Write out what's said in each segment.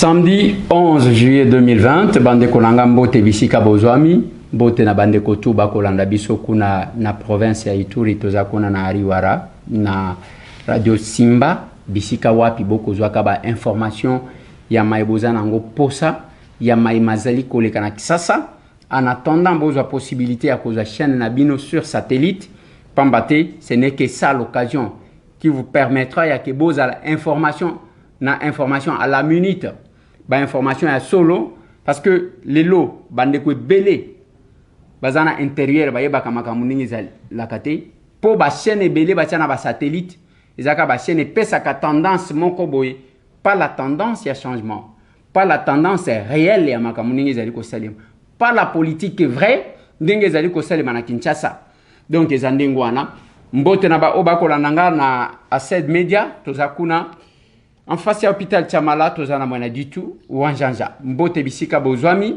Samedi 11 juillet 2020, bande kolanga mbote bisika bozwami, mbote na bande kotuba kolanda biso kuna na province ya Ituri toza kuna na Ariwara na Radio Simba bisika wapi boko zwaka ba information ya maiboza nango posa ya maimazali koleka na Kisasa en attendant bozwa possibilité ya kozwa chaîne na bino sur satellite pambate ce n'est que ça l'occasion qui vous permettra ya que boza information na information à la minute ba information ya solo parce que les lots bande ko belé bazana intérieur ba yeba kama kamuningi za lakate po ba chaîne belé ba tana ba satellite ezaka ba chaîne pesa ka tendance moko boye pas la tendance ya changement pas la tendance réelle ya makamuningi za liko salim pas la politique vraie ndenge za liko salim na Kinshasa donc ezandengwana mbote na ba obakola nanga na Ased Media tozakuna en face à l'hôpital Chamala, tozana mwana ditu wanjanja mbote bisika bozwami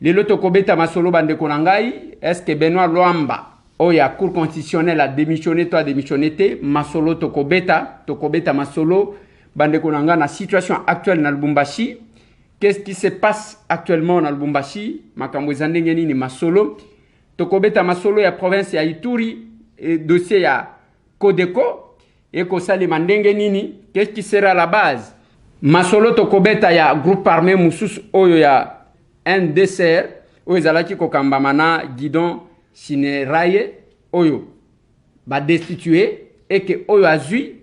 lelo tokobeta masolo bande konangai est-ce que Benoît Luamba oya cour constitutionnelle a démissionné toi démissionné te masolo tokobeta masolo bande konanga na situation actuelle na Lubumbashi qu'est-ce qui se passe actuellement na Lubumbashi makambo ezandenge nini masolo tokobeta masolo ya province ya Ituri et dossier ya Codeco et kosali mandenge nini qu'est-ce qui sera la base masolo tokobeta ya groupe armé mususu oyo ya NDCR oyo zalaki kokamba mana Guidon Sineraye oyo ba destitué et que oyo azui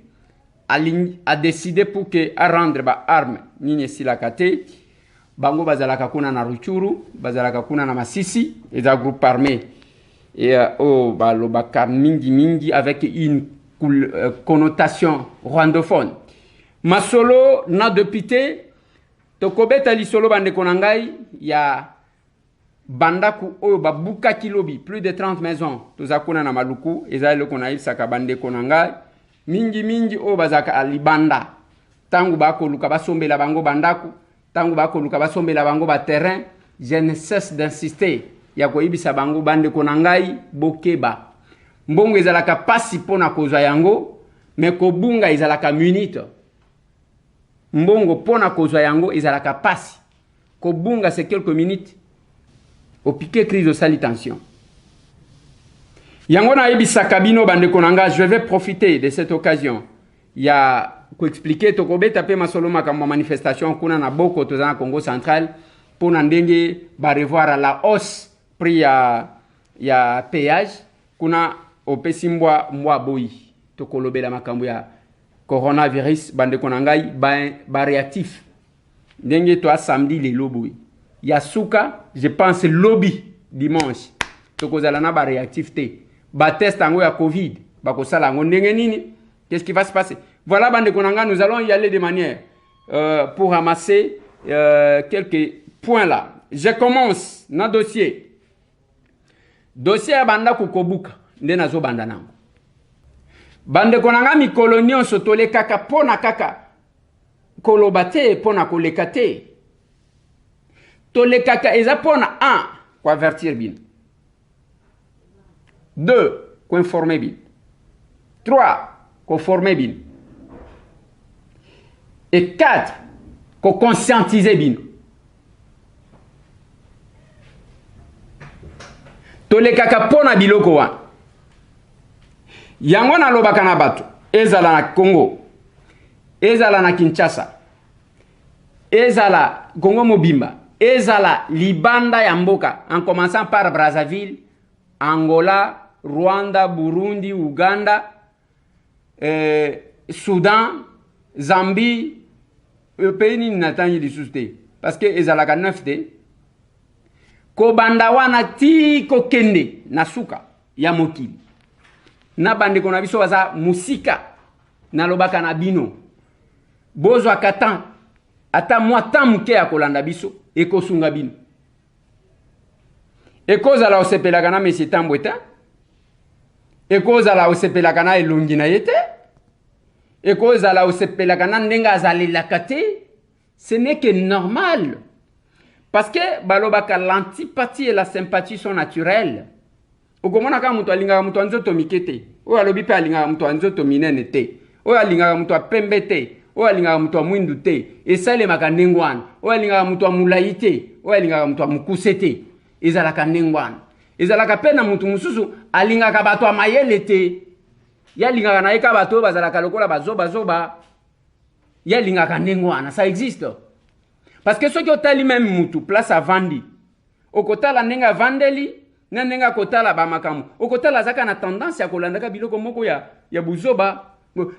a décidé pour que a rendre ba arme nini silakate bango bazalaka kuna na Ruchuru bazalaka kuna na Masisi et za groupe armé et oh ba lobaka mingi avec une connotation rwandophone masolo na député tokobeta lisolo bande konangai ya bandaku oyo babuka kilobi plus de 30 maisons tozakuna na maluku ezali konayi saka bande konangai mingi oyo bazaka alibanda tangu bakoluka basombela bango bandaku tangu bakoluka basombela bango ba terrain je ne cesse d'insister ya koyibisa bango bande konangai bokeba mbongo ezalaka pasi pona kozwa yango mais kobunga ezalaka minute mbongo pona kozwa yango ezalaka pasi kobunga c'est quelques minutes au piqué crise de sali tension yango na ebisaka bino bande konanga je vais profiter de cette occasion ya ko expliquer tokobeta pe masolo makambo manifestation kuna na boko tozana Congo central pona ndenge ba revoir à la hausse prix ya péage kuna opesi mbwa boyi tokolobela makambo ya coronavirus bande konangai ba réactif ndenge to a samedi le loboyi ya suka je pense lobby dimanche tokozala na ba réactif te ba test ango ya covid bakosala ngo ndenge nini qu'est-ce qui va se passer voilà bande konanga nous allons y aller de manière pour ramasser quelques points là je commence na dossier ya banda kukobuka nde nazo banda nango bande konanga mikolo nyonso tolekaka pona kaka koloba te pona koleka te tolekaka eza pona 1 ko avertir bino 2 ko informer bino 3 ko former bino et 4 ko conscientiser bino tolekaka pona biloko wana yango na lobaka na bato ezala na Congo ezala na Kinshasa ezala Congo mobimba ezala libanda ya mboka en commençant par Brazzaville Angola Rwanda Burundi Uganda Soudan Zambie pays ni natangi lisuste parce que ezala ka 9 te ko banda wana ti ko kende na suka ya mokili na bande kona biso baza musika na lobaka na bino bozwa katan ata mwata muke ya kolanda biso ekosunga bino ekozala osepelaka na Messi Tambweta ekozala osepelaka na elongi na yete ekozala osepelaka na ndenga azalelaka te ce n'est que normal parce que balobaka l'antipathie et la sympathie sont naturelles okomona ka muto alinga muto anzoto mikete o alobi pe alinga muto anzoto minene te o alinga muto apembe te oyo alingaka moto ya mwindu te esalemaka ndenge wana oyo alingaka moto ya molai te oyo alingaka moto ya mokuse te ezalaka ndenge wana ezalaka mpe na motu mosusu alingaka bato ya mayele te ye alingaka na ye ka bato oyo bazalaka lokola bazobazoba ye alingaka ndenge wana ça existe parce que soki otali meme mutu place avandi okotala ndenge avandeli na ndenge akotala bamakambo okotala azaka na tendance ya kolandaka biloko moko ya buzoba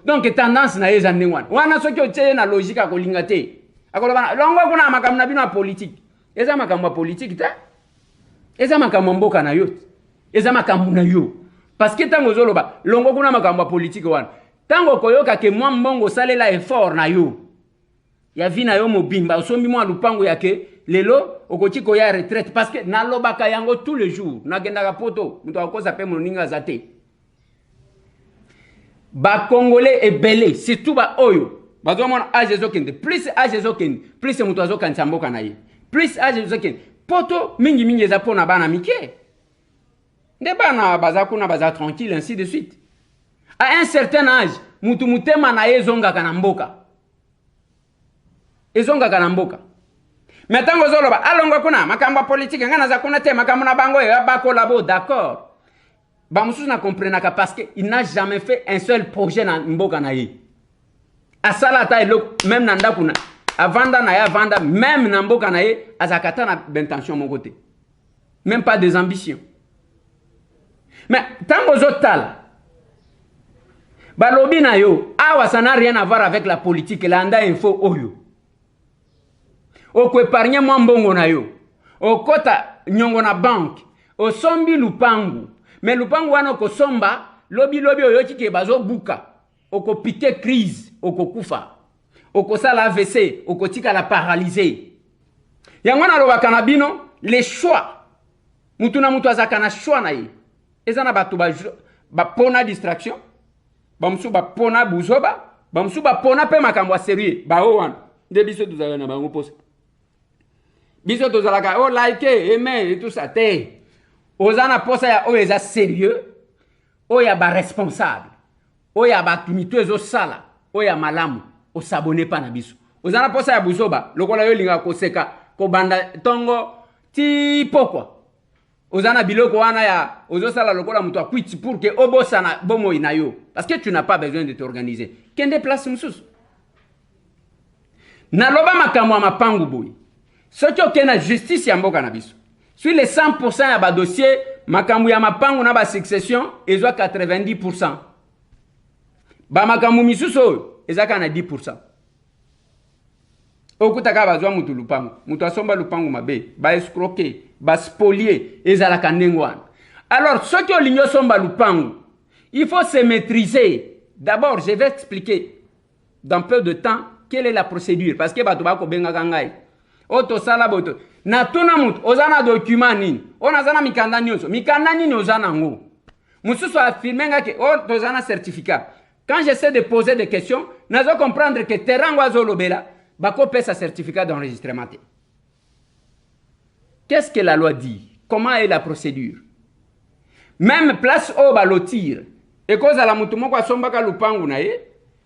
donc tendance na ye eza ndenge wana soki otie ye na logique akolinga te akoloba longo kuna makambo na bino ya politique eza makambo ya politique te eza makambo mboka na yo eza makambo na yo parce que tango zoloba longo kuna makambo ya politique wana tango koyoka ke mwa mbongo salela effort na yo ya vi na yo mobimba osombi mwa lupango yake lelo okoti koya retraite parce que nalobaka yango tous les jours nagendaka poto muto akoza pe moninga zate ba congolais ebele surtout ba oyo bazomona age ezokende plus age ezokende plus muto azokanisa mboka na ye plus age ezokende poto mingi eza pona bana mike nde bana baza kuna baza tranquille ainsi de suite à un certain âge mutu mutema na ye ezongaka na mboka ezongaka na mboka mais tango zoloba alonga kuna makambo politique nga naza kuna te makambo na bango ya bakola bo d'accord ba mususu na comprenaka parce que il n'a jamais fait un seul projet na mboka na ye asala ta eloko même na ndakuna avanda na ya vanda même na mboka na ye azakata na bentention mon côté même pas des ambitions mais tango zotala balobi na yo awa ça n'a rien à voir avec la politique landa info oyo oko épargner mwa mbongo na yo okota nyongo na banque osombi lupangu mais lupangu wana okosomba lobi oyo kike bazo buka oko piquer crise oko kufa oko sala AVC oko tika la paralyser yango na lobaka na bino les choix mutu na mutu azaka na choix na ye eza na bato ba pona distraction bamusu ba pona buzoba bamusu ba pona pe makambo ya sérieux ba o wana nde biso tozala na bango posa biso tozalaka o like aimer et tout ça te ozana posa ya oyo eza sérieux oyo ya ba responsable oyo ya bato mitu ezosala oyo ya malamu osabone pa na biso ozana posa ya buzoba lokola yo linga koseka kobanda tongo ti pokwa ozana biloko wana ya ozosala lokola mutu akwiti pour que obosana bomoi na yo parce que tu n'as pas besoin de t'organiser kende place mususu naloba makambo ya mapangu boy soki okena justice ya mboka na biso sur les 100% ya ba dossier makambo ya mapangu na ba succession ezwa 90%. Ba makambo misusu oyo ezaka na 10%. Okutaka bazwa mutu lupangu, mutu asomba lupangu mabe, ba escroquer, ba spolier ezalaka ndenge wana. Alors soki olinyo somba lupangu, il faut se maîtriser. D'abord, je vais expliquer dans peu de temps quelle est la procédure parce que bato bako bengaka ngai. Oto sala boto na tuna mutu ozana document nini ona zana mikanda nini ozana ngo mususu afirmenga ke o tozana certificat quand j'essaie de poser des questions nazo comprendre que terango azolobela bako pesa certificat d'enregistrement. Qu'est-ce que la loi dit? Comment est la procédure? Même place au balotir et cause à la mutu moko asombaka lupangu na ye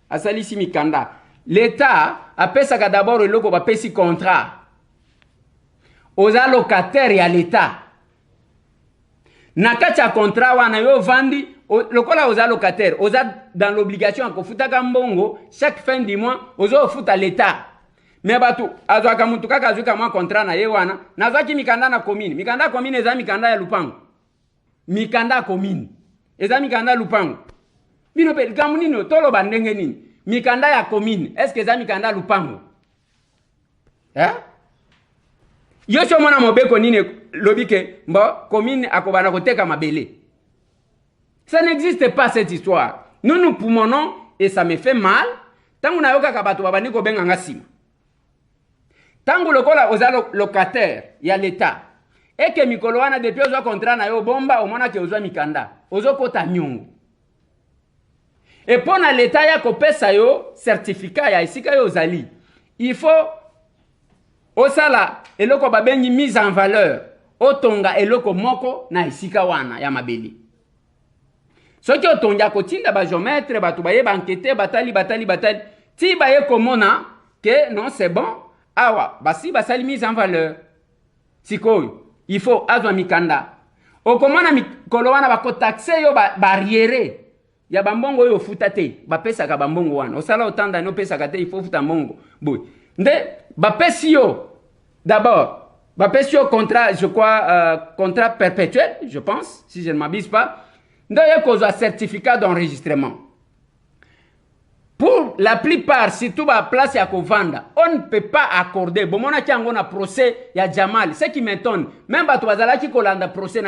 asalisi mikanda l'État apesaka d'abord eloko bapesi contrat oza locataire ya l'État. Na kati ya contrat wana yo vandi lokola oza locataire, oza dans l'obligation ko futaka mbongo chaque fin du mois ozo futa l'État. Mais batu azwaka mutu kaka azwika mwa contrat na ye wana nazwaki mikanda na commune. Mikanda commune eza mikanda ya lupango. Mikanda commune eza mikanda lupango. Bino pe kamunino tolo bandenge nini? Mikanda ya commune est-ce que eza mikanda lupango? Yocho mwana mobeko nini lobike mbo commune akobana koteka mabele. Ça n'existe pas cette histoire. Nous poumonons et ça me fait mal. Tangu na yoka kabatu babani ko benga ngasima. Tangu lokola oza locataire ya l'État. Et que mikolo wana depuis ozo contrat na yo bomba omona ke ozo mikanda. Ozo kota nyongo. Et pour na l'État ya kopesa yo certificat ya isika yo zali. Il faut osala eloko babengi mise en valeur. Otonga eloko moko na isika wana ya mabeli. Soki otonga kotinda ba géomètre batu baye ba enquêter batali ti baye komona que non c'est bon awa basi basali mise en valeur sikoyo il faut azwa mikanda okomona mikolo wana bakotaxe yo barriere ya bambongo oyo ofuta te bapesaka bambongo wana osala otanda no pesaka te il faut futa mbongo boy nde bapesi yo d'abord bapesi yo contrat je crois contrat perpétuel je pense si je ne m'abuse pas nde ye kozwa certificat d'enregistrement. Pour la plupart, surtout à la place à Kovanda, on ne peut pas accorder. Bon, on a un procès, il y a Jamal. Ce qui m'étonne, même si on a un procès, on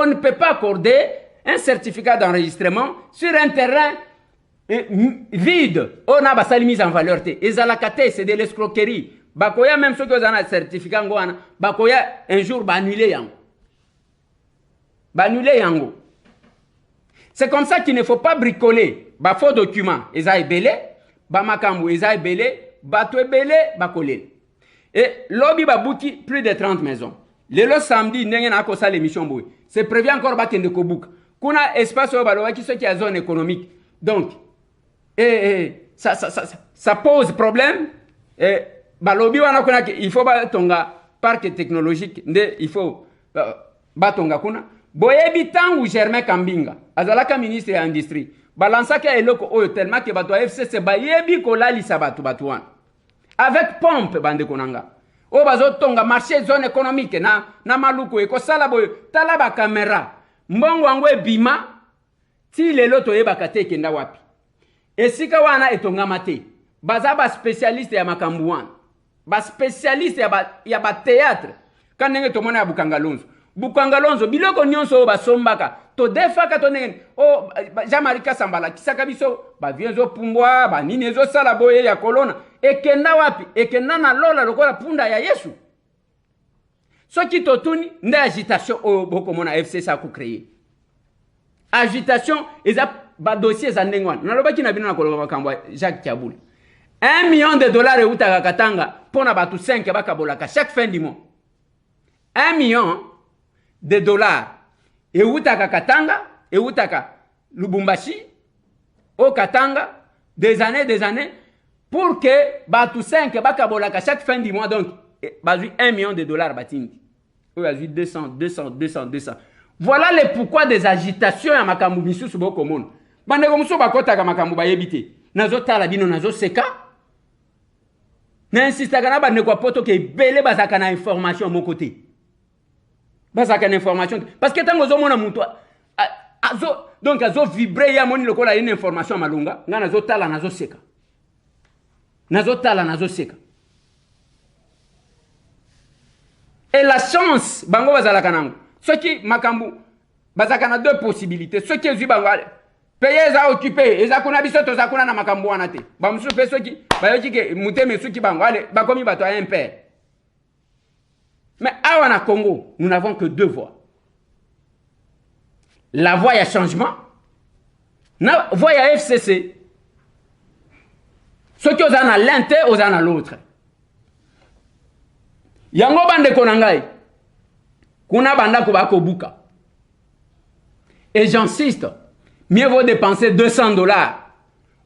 ne peut pas accorder un certificat d'enregistrement sur un terrain vide. On a une mise en valeur. Et c'est de l'escroquerie. Bakoya, même ceux qui ont un certificat, Bakoya, un jour, annuler yango. Annuler yango. C'est comme ça qu'il ne faut pas bricoler. Ba faux document, eza ebele, ba makambo eza ebele, bato ebele, ba kolele. Et lobby ba bouki plus de 30 maisons. Le samedi, ndenge na ko sa l'émission boy. C'est prévu encore ba kende ko book. Kuna espace au baloba qui soit qui a zone économique. Donc ça pose problème. Et ba lobby wana kuna il faut ba tonga parc technologique, il faut ba tonga kuna. Boyebi tangu Germain Kambinga, azalaka ministre de l'industrie. Balansaka eloko oyo tellement que bato FCC bayebi kolalisa bato wana. Avec pompe bande konanga. O bazo tonga marché zone économique na maluku ekosala boyo tala ba caméra. Mbongo wango ebima ti lelo toyebaka te kenda wapi. Esika wana etongama te. Baza ba spécialiste ya makambu wana. Ba spécialiste ya ba théâtre. Kanenge tomona ya Bukangalonzo. Bukangalonzo biloko nyonso basombaka to defaka to nene o Jean-Marie Kasambala kisaka biso ba vienzo pumbwa ba nini ezo sala boye ya kolona ekenda wapi ekenda na lola lokola punda ya Yesu soki totuni nde agitation o bokomona FCC a ko créer agitation eza ba dossier za ndengwana nalobaki na bino na koloba makambwa Jacques Kiabula $1 million e utaka katanga pona batu 5 bakabolaka chaque fin du mois $1 million et utaka Katanga, et utaka Lubumbashi, au Katanga, des années, pour que Batu 5 bakabolaka chaque fin du mois, donc, bazu $1 million batindi. Ou bazu 200. Voilà le pourquoi des agitations à makambu bisu subo komon. Bande komuso bakota ka makambu bayebite. Nazo tala bino nazo seka. Na insista kana bande kwa poto ke bele bazaka na information mon côté. Bazaka na information parce que tango zo mona muntu donc azo vibrer ya moni lokola une information malunga nga nazo tala nazo seka. Nazo tala nazo seka. Et la chance bango bazalaka nango. Ceux qui makambu bazaka na deux possibilités. Ceux qui zui bango payer za occupé eza kuna biso to za kuna na makambu wana te. Ba musu pe ceux qui bayoki ke muteme ceux qui bango ale bakomi bato un père. Mais à Congo, nous n'avons que deux voies. La voie à changement, la voie à FCC. Ceux qui ont à l'un, ils ont à l'autre. Yango bande konangai, kuna banda kobako buka. Et j'insiste, mieux vaut dépenser $200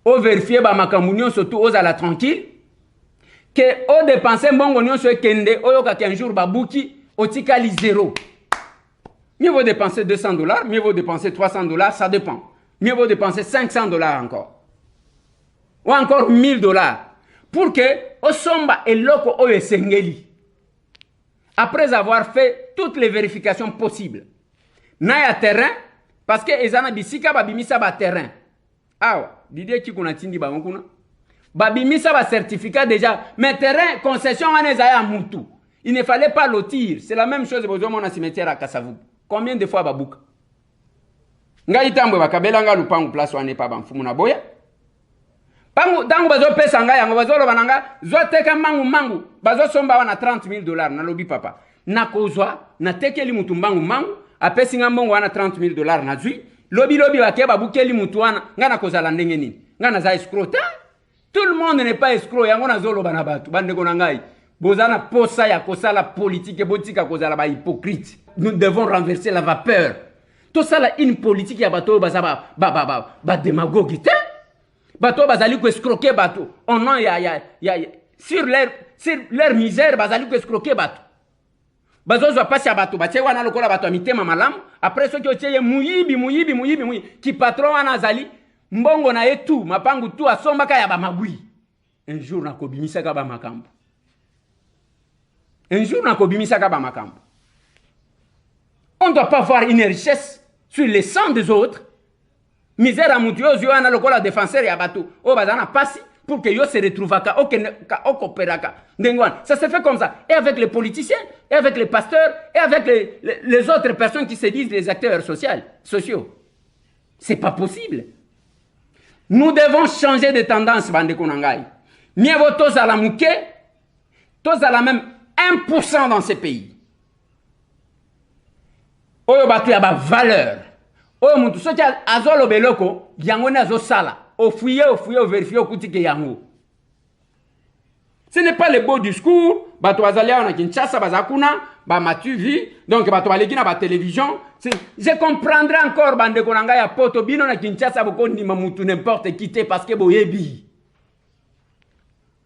au vérifier ba makamunyo surtout aux à la tranquille. Que au dépenser mbongo nyonso kende oyoka qu'un jour babuki otikali zéro. Mieux vaut dépenser $200, mieux vaut dépenser $300, ça dépend. Mieux vaut dépenser $500 encore. Ou encore $1000 pour que osomba eloko oyo sengeli. Après avoir fait toutes les vérifications possibles. Na ya terrain parce que ezana bisika babimisa ba terrain. Awa, didie ki kuna tindi ba nguna. Babimisa ba certificat déjà, mais terrain concession anezaya mutu. Il ne fallait pas lotir. C'est la même chose besoin mon cimetière à Kasavu. Combien de fois babuka? Ngai tambo bakabela nga lupangu place wane pa bamfumu na boya. Pangu dangu bazo pesa nga yango bazo loba nanga zo teka mangu bazo somba wana $30,000 na lobi papa. Na kozwa na tekeli mutu mangu apesi nga mbongo wana $30,000 na zui. Lobi bake babukeli mutu wana nga na kozala ndenge nini? Nga na za escroquer. Tout le monde n'est pas escroc. Yango na zolo banabatu. Bande konangai. Bozana posa ya kosala politique botika kozala ba hypocrite. Nous devons renverser la vapeur. Tout ça là une politique ya bato bazaba ba démagogue. Bato bazali ko escroquer bato. Oh non, sur leur misère, bazali ko escroquer bato. Bazo zo pasi bato, batie wana lokola bato mitema malamu. Après ce que otie muyibi ki patron wana azali mbongo na yetu, mapangu tu asombaka ya ba magui. Un jour na kobimisa ka ba makambo. Un jour na kobimisa ka ba makambo. On ne doit pas voir une richesse sur les sangs des autres. Misère à mutu yo ana lokola défenseur ya bato. O bazana pasi pour que yo se retrouve au coopéraka. Ça se fait comme ça. Et avec les politiciens, et avec les pasteurs, et avec les autres personnes qui se disent les acteurs sociaux. C'est pas possible. Nous devons changer de tendance, bande konangai. Mieux vaut tous à la mouke, tous à la même 1% dans ces pays. Oyo batu ya ba valeur. Oyo muntu soki azolo beloko, yango na zo sala. Au fouiller, au vérifier, au koutike yango. Ce n'est pas le beau discours. Bato azalia on a Kinshasa, bazakuna, ba matu vi. Donc bato baleki na ba télévision. Je comprendrai encore bande konanga ya poto bino na Kinshasa boko ndima mutu n'importe quitté parce que boyebi.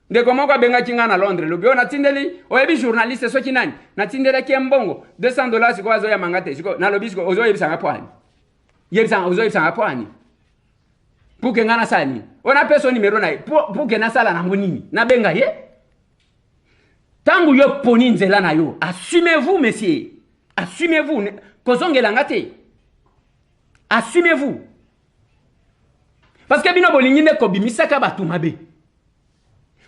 De comment benga kinga na Londres, le bio na tindeli, oyebi journaliste soki nani, na tindela ki mbongo, $200 siko azo ya mangate, siko na lobi siko ozo yebisa ngapwani. Yebisa ozo yebisa ngapwani. Pour que ngana sani. On a son numéro na pour que na sala na ngonini. Na benga ye. Tangu yo poni nzela na yo, assumez-vous messieurs. Assumez-vous. Kozongela ngate. Assumez-vous. Parce que bino bolingi ne ko bimisaka batu mabe.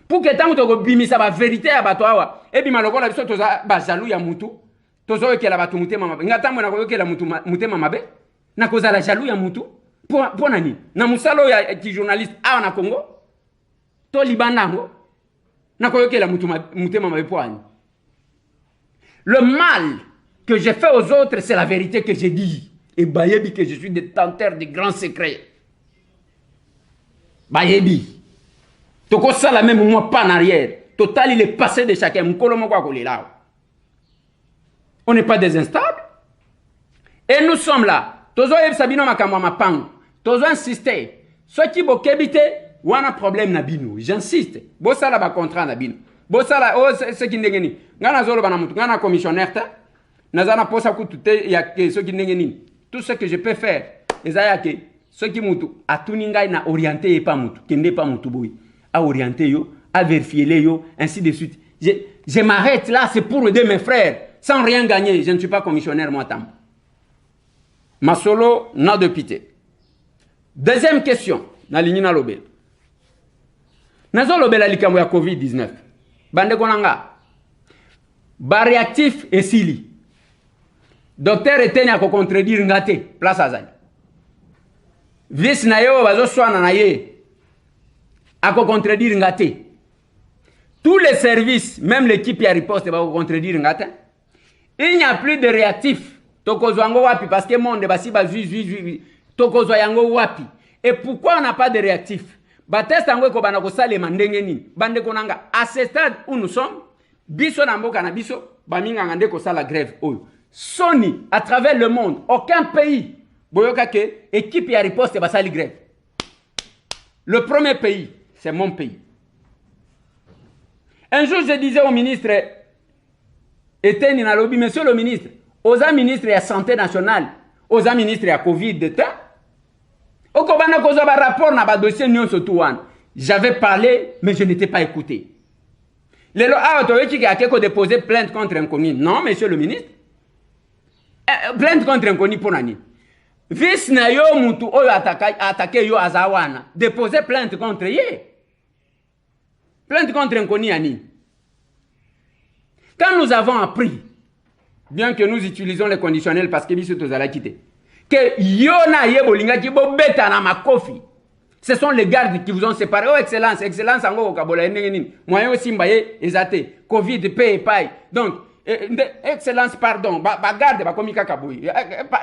Pour que tangu to ko bimisa ba vérité ya batu awa, e bima lokola biso toza ba jaloux ya mutu. Tozo yekela batu mutema mabe. Ngata mwana ko yekela mutu mutema mabe. Na koza la jaloux ya mutu. Pour nani? Na musalo ya ki journaliste awa na Congo. To libanango. Na ko yekela mutu mutema mabe poani. Le mal que j'ai fait aux autres, c'est la vérité que j'ai dit. Et bayebi que je suis détenteur de grands secrets. Bayebi. Toko ça la même moi pas en arrière. Total il est passé de chacun. On n'est pas des instables. Et nous sommes là. Tozo yeb sabino makamwa mapango. Tozo insister. Ceux qui bokebite wana problème na bino. J'insiste. Bo sala ba contrat na bino. Bo sala o ce qui ndengeni. Ngana zolo bana mutu ngana commissionnaire ta. Nazana posa kutute ya ke ceux qui ndengeni. Tout ce que je peux faire. Ezaya ke ceux qui mutu atuninga na orienté et pas mutu. Kende pas mutu boy. À orienter yo, à vérifier les yo, ainsi de suite. Je m'arrête là, c'est pour aider mes frères, sans rien gagner. Je ne suis pas commissionnaire, moi, tam. Ma solo, n'a de pitié. Deuxième question, na lignina lobel. Nazo lobel a likambo ya COVID-19. Bande konanga. Ba réactif et sili. Docteur eteni a ko contredire ngate, place azali. Vis na yo, bazo soana na ye. À contredire ngate. Tous les services, même l'équipe qui a riposte, va contredire ngate. Il n'y a plus de réactifs. Tokozwango wapi parce que le monde basi ba zui. Tokozwango wapi. Et pourquoi on n'a pas de réactifs? Batest angwe ko bana ko sale mandenge nini. Bande konanga à ce stade où nous sommes, biso na mboka na biso, baminga ngande ko sala grève oyo. Sony à travers le monde, aucun pays boyoka ke équipe ya riposte ba sali grève. Le premier pays, c'est mon pays. Un jour, je disais au ministre, Eteni Nalobi, monsieur le ministre, aux ministres de la Santé nationale, aux ministres de la Covid, j'avais parlé, mais je n'étais pas écouté. Les autorités qui ont déposé plainte contre un connu. Non, monsieur le ministre. Plainte contre un connu pour Nani. Vis na yo mutu oyo attaqué yo azawana. Déposer plainte contre ye. Plainte contre un connu ani. Quand nous avons appris, bien que nous utilisons les conditionnels parce que biso tozala quitté, que yo na ye bolinga ki bo beta na makofi. Ce sont les gardes qui vous ont séparé. Oh excellence, excellence ango kabola ndengenini. Moyen aussi mbaye ezate Covid paye paye. Donc excellence pardon, ba garde ba komika kaboui.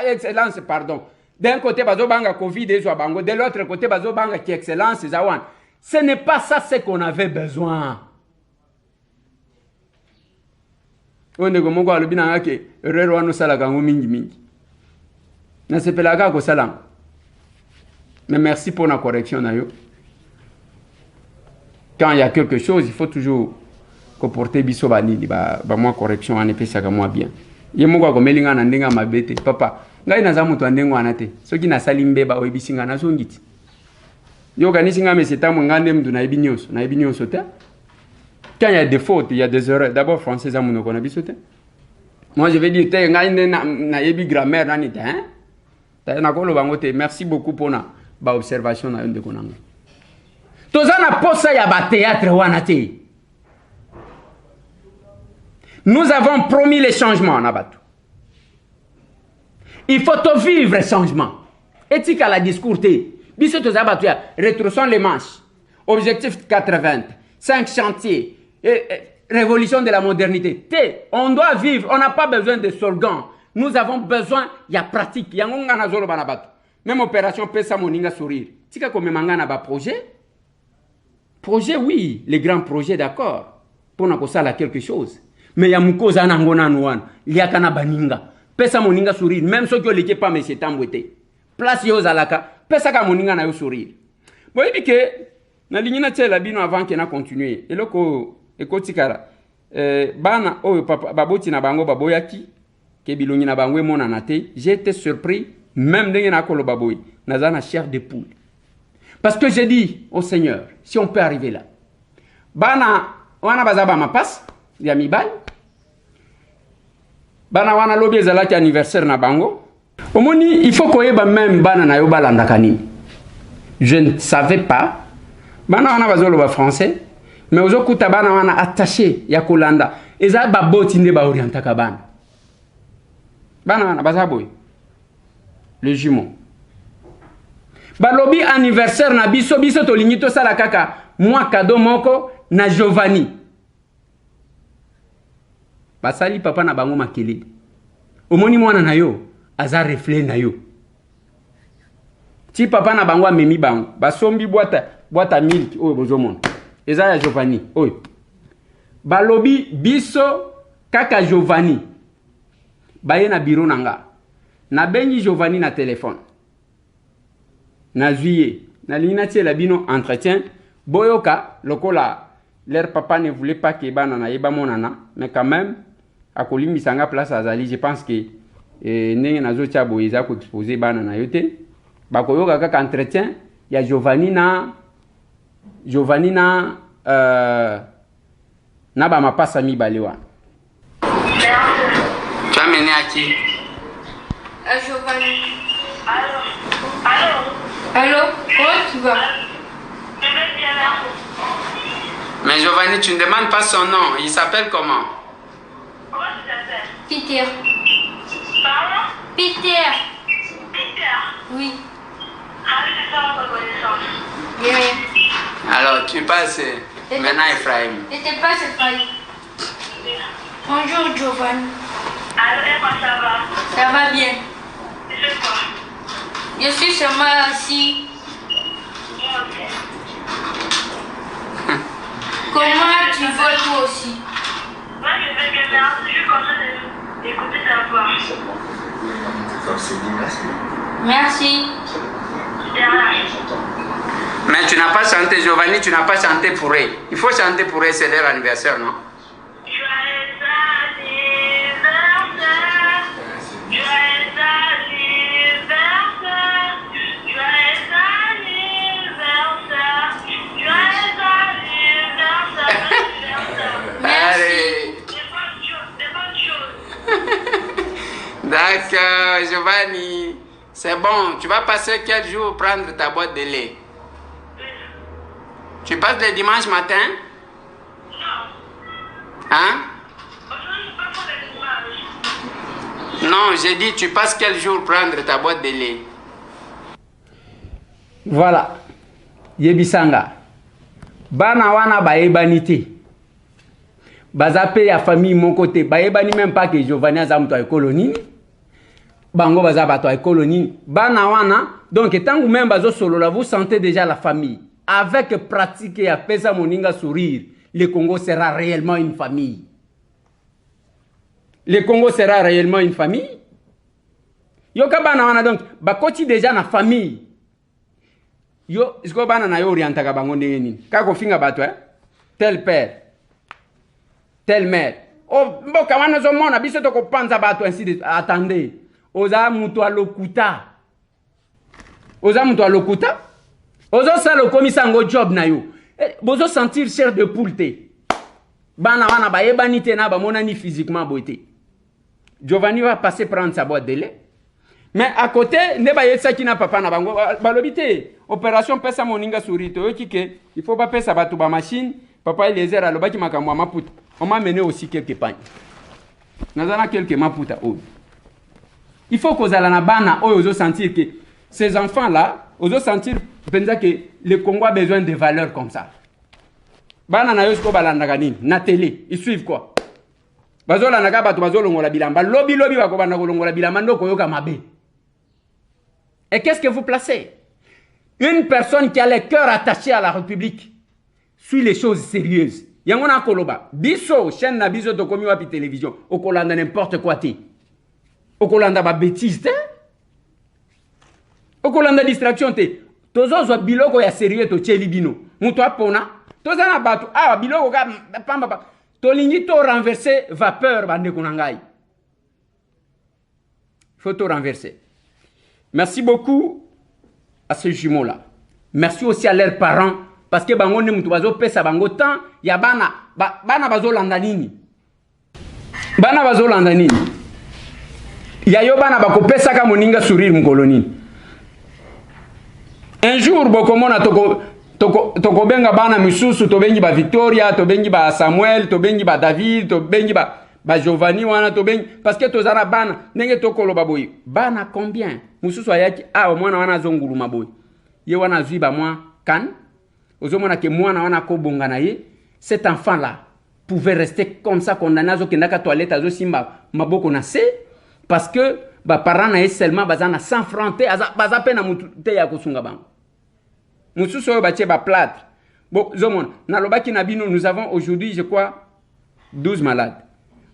Excellence pardon. D'un côté bazo banga Covid et zo bango, de l'autre côté bazo banga qui excellence zawan. Ce n'est pas ça ce qu'on avait besoin. On est comme quoi le bina ke rero anu sala kango mingi. Na sepelaka ko salam. Mais merci pour la correction na yo. quand il y a quelque chose, il faut toujours comporter biso banini ba moi correction en epesa ka moi bien. Ye moko ko melinga na ndenga mabete papa. Ngai naza mutu andengo anate. Soki na salimbe ba oyibisinga na zongiti. Yo ganisinga meseta mungande mdu na ibinyoso te. Quand il y a des fautes, il y a des erreurs. D'abord français amuno kona biso te. Moi je vais dire te ngai na yebi grammaire nani te hein. Ta na ko lo bango te. Merci beaucoup pour na ba observation na yonde konanga. Tozana posa ya ba théâtre wana te. Nous avons promis les changements, Nabatou. Il faut vivre les changements. Éthique à la discours, Bissot rétroussons les manches. Objectif 80, 5 chantiers, révolution de la modernité. On doit vivre, on n'a pas besoin de slogans. Nous avons besoin, il y a pratique. Il y a un même opération Pesa Moninga Sourire. Tika comme mangana ba projet. Projet, oui, les grands projets, d'accord. Pour nous ça quelque chose. Mais il y a mukoza nangona nouan, il y a kana baninga. Pesa moninga sourire, même ceux qui ont l'équipe pas mais c'est tambouté. Place yo zalaka, pesa ka moninga na yo sourire. Bon, il dit que na lignina tela bino avant qu'il na continuer. Et loko ekotikara bana oh papa baboti na bango baboyaki ke bilongi na bango mona nate. J'ai été surpris même ndenge na kolo baboy, nazana chair de poule. Parce que j'ai dit au Seigneur, si on peut arriver là. Bana wana bazaba ma passe ya mibali bana wana lobi ezalaki anniversaire na bango omoni il faut koyeba même bana na yo balandaka nini. Je ne savais pas bana wana bazoloba français mais ozokuta bana wana attaché ya kolanda eza baboti nde baorientaka bana wana bazaboy le jumeau balobi anniversaire na biso tolingi tosala kaka moi cadeau moko na Giovanni. Basali papa na bango makele. Omoni mwana na yo, aza reflet na yo. Ti papa na bango amemi bango, basombi boîte milk oyo bozomona. Eza ya Giovanni oyo. Balobi biso kaka Giovanni. Baye na bureau nanga. Na bengi Giovanni na téléphone. Na juillet, na lina tiela bino entretien, boyoka lokola leur papa ne voulait pas que bana na yeba monana, mais quand même à Kolimbi Sanga place Azali, je pense que ndenge nazo tia boyeza ko exposer bana na yote. Ba koyoka kaka entretien ya Giovanni na ba mapasa mi balewa. Tu as mené à qui? À Giovanni. Allô, comment tu vas? Mais Giovanni, tu ne demandes pas son nom. Il s'appelle comment? Comment tu t'appelles? Peter. Pardon? Peter. Peter? Oui. Ah oui, c'est ça votre connaissance. Bien. Alors, tu passes maintenant Ephraim. Et tu passes Ephraim. Bonjour Giovanni. Alors, et moi, ça va? Ça va bien. Tu fais quoi? Je suis seulement assis. Moi aussi. Comment tu vas toi aussi? Moi, je vais bien, merci. Je suis content d'écouter ta voix. Merci. De rien. Mais tu n'as pas chanté, Giovanni, tu n'as pas chanté pour eux. Il faut chanter pour eux, c'est leur anniversaire, non? Joyeux anniversaire. Joyeux anniversaire. Joyeux anniversaire. Joyeux anniversaire. Allez. Des bonnes choses. D'accord, Giovanni. C'est bon. Tu vas passer quel jour prendre ta boîte de lait? Tu passes le dimanche matin? Non. Hein? Aujourd'hui, je passe le dimanche. Non, j'ai dit tu passes quel jour prendre ta boîte de lait? Voilà. Yebisanga. Bana wana baebani te. Bazape ya famille mon côté. Baebani même pas que Giovanni azamto ay colonie. Bango bazabato ay colonie. Bana wana donc tangu même bazo solo là vous sentez déjà la famille. Avec pratique et à Pesa Moninga sourire, le Congo sera réellement une famille. Le Congo sera réellement une famille. Yoka bana wana donc bakoti déjà na famille. yo isko bana na yo orientaka bango ndenge nini kako finga bato tel père tel mère o mboka wana zomona biso tokopanza bato ainsi de attendez oza mutu alokuta ozo sala okomisa ngo job na yo bozo sentir chair de poule te bana wana bayebani te na bamonani physiquement boye te. Giovanni va passer prendre sa boîte de lait. Mais à côté, ne ba yesa ki na papa na bango balobité opération pesa moninga surito yo kike il faut pas pesa batu ba machine papa il les alo baki makamwa maputa on m'a mené aussi quelques pagnes nazana quelques maputa oh il faut que na bana ozo sentir que ces enfants là ozo sentir penza que le Congo a besoin de valeurs comme ça bana na yo sko balanda kanini na télé ils suivent quoi bazola na ka batu bazolongola bilamba lobi bako bana kolongola bilamba ndoko yoka mabe. Et qu'est-ce que vous placez? Une personne qui a le cœur attaché à la République suit les choses sérieuses. Yangona koloba. Biso, chaîne na biso to komi wapi télévision. Okolanda n'importe quoi te. Okolanda ba bêtise te. Okolanda distraction te. Tozo zo biloko ya sérieux to tcheli bino. Muto apona. Toza na batu. Ah, biloko ka pamba. Tolingi to renverser vapeur bande konangai. Faut to renverser. Merci beaucoup à ces jumeaux-là. Merci aussi à leurs parents. Parce que bango ne mutu bazo pesa bango temps ya bana bazo landa nini. Bana bazo landa nini. Ya yo bana bako pesa ka moninga sourire mkoloni. Un jour bokomona toko benga bana misusu to bengi ba Victoria, to bengi ba Samuel, to bengi ba David, to bengi ba Giovanni wana to bengi parce que tozana bana nenge to koloba boy. Bana combien? Mususu ayaki mwana wana zonguluma boy. Ye wana zui ba mwa kan. Ozomona ke mwana wana ko bonga na ye. Cet enfant là pouvait rester comme ça condamné azo kendaka toilette azo simba maboko na se parce que ba parents na ye seulement bazana 100 francs te baza pena mutu te ya kosunga bango. Mususu oyo batie ba plâtre. Bon zomona na lobaki na bino nous avons aujourd'hui je crois 12 malades.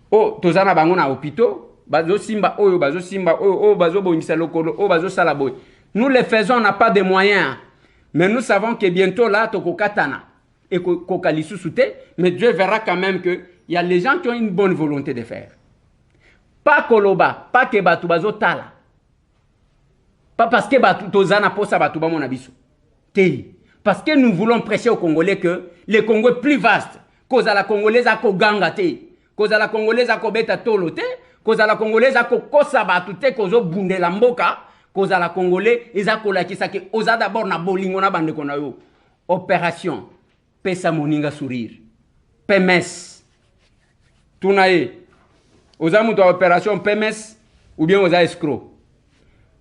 Oh tozana bango na hôpitaux. Bazo simba oyo bazo bongisa lokolo o bazo sala boy. Nous les faisons, on n'a pas de moyens. Mais nous savons que bientôt là toko katana et kokali susute, mais Dieu verra quand même que il y a les gens qui ont une bonne volonté de faire. Pas koloba, pas que batu bazo tala. Pas parce que batu tozana posa batu ba mon abiso. Parce que nous voulons prêcher aux Congolais que le Congo est plus vaste. Cause à la Congolaise à koganga te. Cause à la Congolaise à kobeta tolo te. Cause à la Congolaise à kokosa batu te kozo bunde la mboka. Cause à la Congolais eza kolakisa ke oza d'abord na bolingo na bande kona yo. Opération pesa moninga sourire. PMS. Tunaye. Oza muto opération PMS ou bien oza escroc.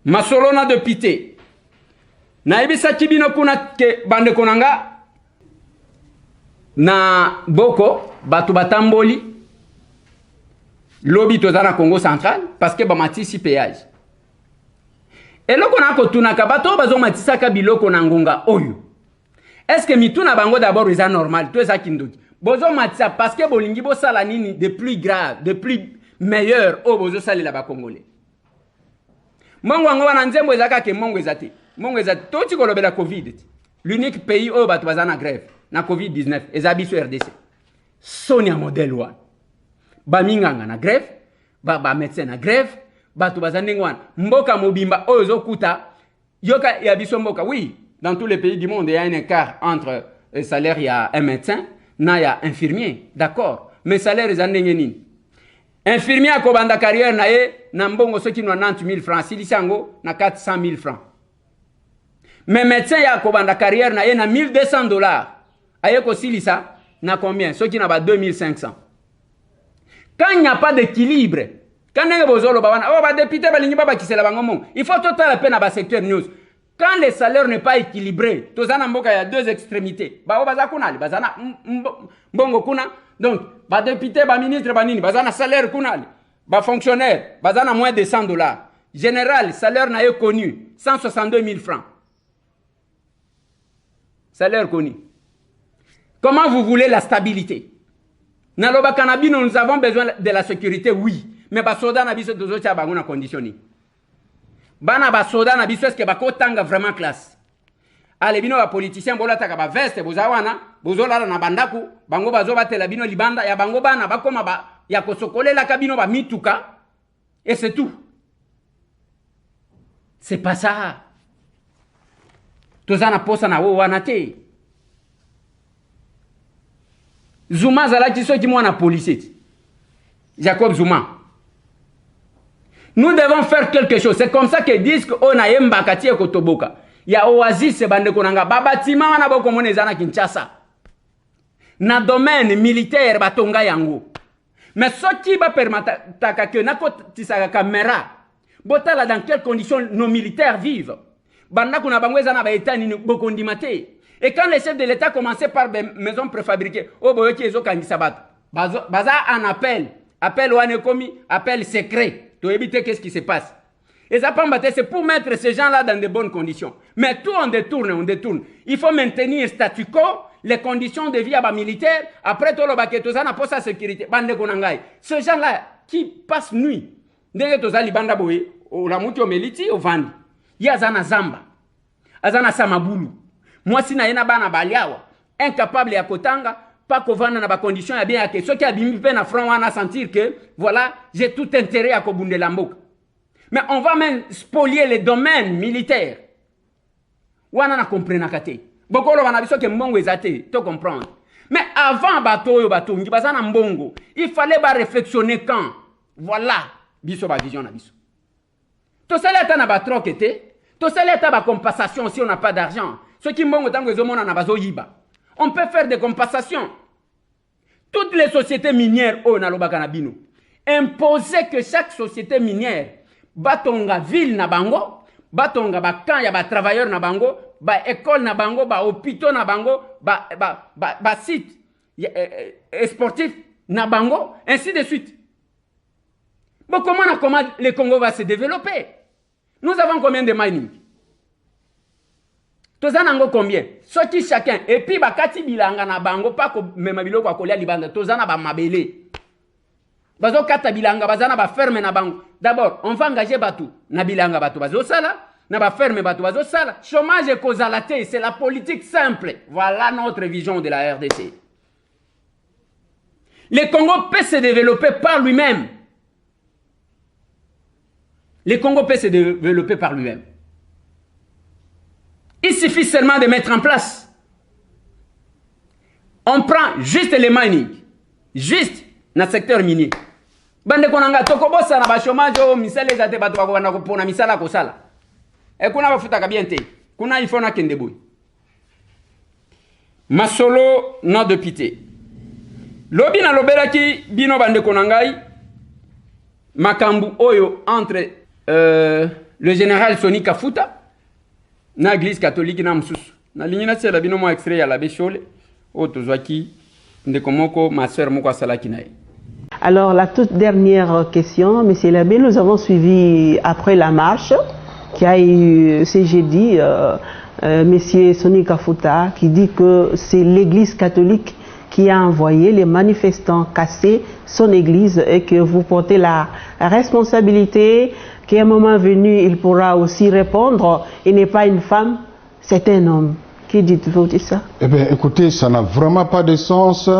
Masolona de pité. Na ebisa kibino kuna ke bande konanga na boko batu batamboli lobi tozana Congo central parce que ba matisi péage. Et là qu'on a kotuna kabato bazo matisa ka biloko na ngonga oyo. Est-ce que mituna bango d'abord est normal tout ça kindoki. Bozo matisa parce que bolingi bo sala nini de plus grave, de plus meilleur au bozo sali la ba congolais. Mongo ngo wana nzembo ezaka ke mongo ezate. Mongo ezate to tikolobela Covid. L'unique pays où batu bazana grève na Covid-19 ezabi sur RDC. Sonia modèle wa. Ba minganga na grève, ba médecin na grève, batu bazana ngwana. Mboka mobimba ozo kuta yoka ya biso mboka. Oui, dans tous les pays du monde, il y a un écart entre le salaire, il y a un médecin, il y a un infirmier, d'accord. Mais salaire est en infirmier à Kobanda carrière na mbongo ceux qui n'ont 90 000 francs, Silisango na 400 000 francs. Mais médecin à Kobanda carrière na 1200 dollars. Ayeko Silisa na combien? Ceux qui n'ont pas 2500. Quand il n'y a pas d'équilibre, quand il y a il faut tout la peine à secteur news. Quand le salaire n'est pas équilibré, il y a deux extrémités. Donc, les députés, les ministres, les salaire, les fonctionnaires, ils ont moins de 100 dollars. Général, salaire n'a pas connu, 162 000 francs. Salaire connu. Comment vous voulez la stabilité? Dans le Bakanabi, nous avons besoin de la sécurité, oui. Mais les soldats n'ont pas besoin de conditionner. Bana ba soda na biso est-ce que bako tanga vraiment classe. ale bino ba politicien bolata ka ba veste bozawana bozolala na bandaku bango bazobatela bino libanda ya bango bana bakoma ba ya kosokolela ka bino ba mituka et c'est tout. C'est pas ça. Tozana posa na wo wana te. Zuma zalaki soki mwana policier. Jacob Zuma. Nous devons faire quelque chose. C'est comme ça qu'ils disent qu'on a yemba katie kotoboka. Il y a Oasis bande konanga babatima wana boko moneza na Kinshasa. Na domaine militaire batonga yango. Mais soki ba permettre que nako tisaka caméra. Botala dans quelles conditions nos militaires vivent. Banda kuna bangweza na ba état ni boko ndimate. Et quand les chefs de l'État commençaient par des maisons préfabriquées, oh boyoki ezo kangisa bato. Baza en appel wane komi, appel secret. Pour éviter qu'est-ce qui se passe. Et ça c'est pour mettre ces gens-là dans de bonnes conditions. Mais tout on détourne. Il faut maintenir le statu quo, les conditions de vie à militaire. Après tout le baquet, tout ça n'a pas sa sécurité. Bande konangai. Ces gens-là qui passent nuit, dès que tout ça libanda boye, au ramuti au meliti au vandi. Yazana zamba, azana samabulu. Moi si na yena bana baliawa, incapable ya kotanga. Pas qu'on va dans des conditions bien à ceux qui a bien fait na front à sentir que voilà j'ai tout intérêt à kobunde lamboka. Mais on va même spolier les domaines militaires. Wana na comprendre kate. Bokolo wana biso ke mbongo ezate, to comprendre. Mais avant bato yo bato ngi bazana mbongo, il fallait ba réflexionner quand. Voilà biso ba vision na biso. To sala ta na ba trokete, to sala ta ba compensation si on n'a pas d'argent. Ceux qui mbongo tango ezomona na bazo yiba. On peut faire des compensations. Toutes les sociétés minières, imposer que chaque société minière, batonga ville na bango, batonga ba camp ya ba travailleurs na bango, ba école na bango, ba hôpitaux na bango, ba site sportif na bango, ainsi de suite. Bon, comment le Congo va se développer? Nous avons combien de mining? Tozana ngo combien? Soki chacun. Et puis bakati bilanga na bango pa ko mema biloko akolia libanda. Tozana ba mabele. Bazo kata bilanga bazana ba ferme na bango. D'abord, on va engager batu na bilanga batu bazo sala, na ba ferme batu bazo sala. Chômage et causalité, c'est la politique simple. Voilà notre vision de la RDC. Le Congo peut se développer par lui-même. Le Congo peut se développer par lui-même. Il suffit seulement de mettre en place. On prend juste les mining, juste dans le secteur minier. Bande konanga tokobosa na ba chômage o misale zate batu bako bana kopona misala ko sala. E kuna bafuta ka biente. Kuna il faut na kende boy. Masolo na de pité. Lobi na lobelaki bino bande konangai makambu oyo entre le général Soni Kafuta na église catholique na msusu na lignina tsela bino mo extrait ya la beshole otozwaki ndekomoko ma sœur moko salaki nae. Alors la toute dernière question, monsieur l'abbé, nous avons suivi après la marche qui a eu ce jeudi monsieur Soni Kafuta qui dit que c'est l'église catholique qui a envoyé les manifestants casser son église et que vous portez la responsabilité, qu'à un moment venu, il pourra aussi répondre. Il n'est pas une femme, c'est un homme. Qui dites-vous de ça? Eh bien, écoutez, ça n'a vraiment pas de sens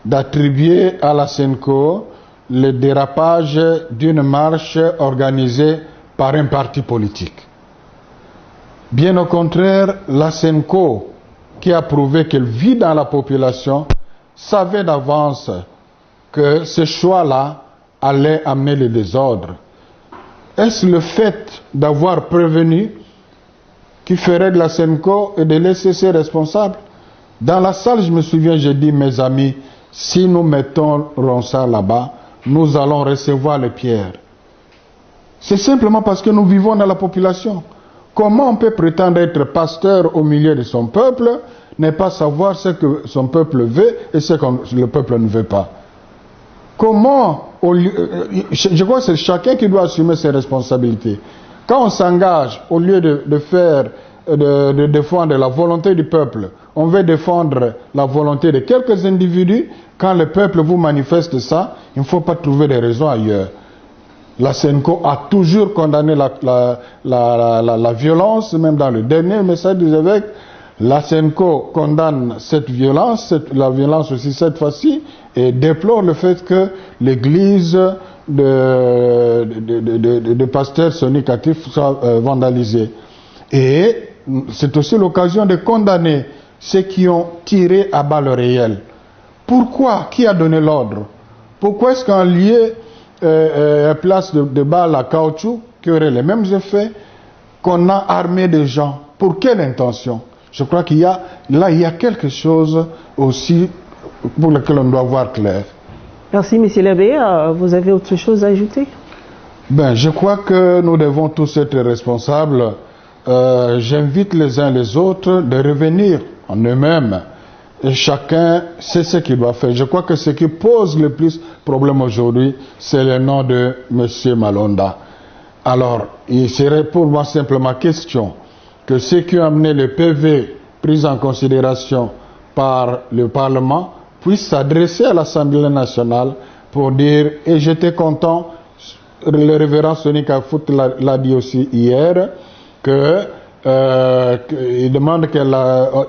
d'attribuer à la SENCO le dérapage d'une marche organisée par un parti politique. Bien au contraire, la SENCO, qui a prouvé qu'elle vit dans la population, savait d'avance que ce choix-là allait amener le désordre. Est-ce le fait d'avoir prévenu qui ferait de la SENCO et de laisser ses responsables? Dans la salle, je me souviens, j'ai dit, mes amis, si nous mettons ça là-bas, nous allons recevoir les pierres. C'est simplement parce que nous vivons dans la population. Comment on peut prétendre être pasteur au milieu de son peuple, ne pas savoir ce que son peuple veut et ce que le peuple ne veut pas? Comment, je crois que c'est chacun qui doit assumer ses responsabilités. Quand on s'engage, au lieu de défendre la volonté du peuple, on veut défendre la volonté de quelques individus. Quand le peuple vous manifeste ça, il ne faut pas trouver des raisons ailleurs. La SENCO a toujours condamné la violence, même dans le dernier message des évêques, La SENCO condamne cette violence, la violence aussi cette fois-ci, et déplore le fait que l'église de pasteur Sony Katif soit vandalisée. Et c'est aussi l'occasion de condamner ceux qui ont tiré à balles réelles. Pourquoi? Qui a donné l'ordre? Pourquoi est-ce qu'un lieu, place de balles à caoutchouc, qui aurait les mêmes effets, qu'on a armé des gens? Pour quelle intention? Je crois qu'il y a quelque chose aussi pour lequel on doit voir clair. Merci, Monsieur l'abbé. Vous avez autre chose à ajouter? Je crois que nous devons tous être responsables. J'invite les uns les autres de revenir en eux-mêmes. Et chacun sait ce qu'il doit faire. Je crois que ce qui pose le plus problème aujourd'hui, c'est le nom de M. Malonda. Alors, il serait pour moi simplement question que ceux qui ont amené le PV pris en considération par le Parlement puissent s'adresser à l'Assemblée nationale pour dire, et j'étais content, le révérend Sony Kafout l'a dit aussi hier, il demande